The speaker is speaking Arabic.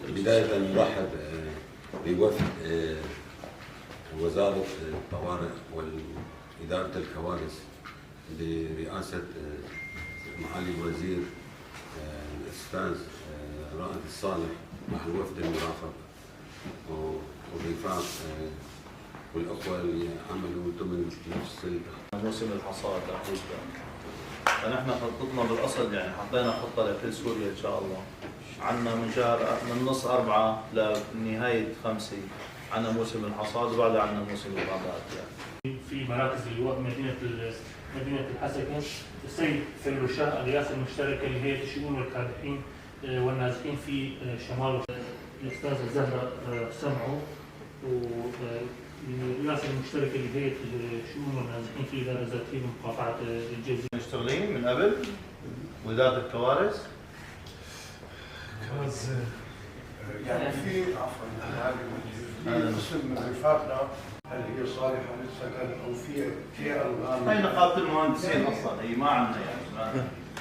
بداية نرحب بوفد وزارة الطوارئ وإدارة الكوارث برئاسة معالي الوزير الأستاذ رائد الصالح مع الوفد المرافق والرفاق والأخوة اللي عملوا ضمن نفس موسم الحصاد تقريبا. فنحن خطتنا بالاصل يعني حطينا خطه لكل سوريا ان شاء الله. عندنا من نص 4 لنهايه 5 عندنا موسم الحصاد وبعدها عندنا موسم الغابات يعني. في مراكز اللواء مدينه الحسكه السيد فيلو شاه الرئاسه المشتركه لهيئه الشؤون والكادحين والنازحين في شمال الاستاذه زهره سمعوا والرئاسه المشتركه لهيئه الشؤون والنازحين في اداره ذاتيه بمقاطعه الجوزيه. مشتغلين من قبل واداره الكوارث يعني في عفوا في قسم من رفاقنا هل هي صالحه للسكن او في الان هي نقابه المهندسين اصلا هي ما عندنا يعني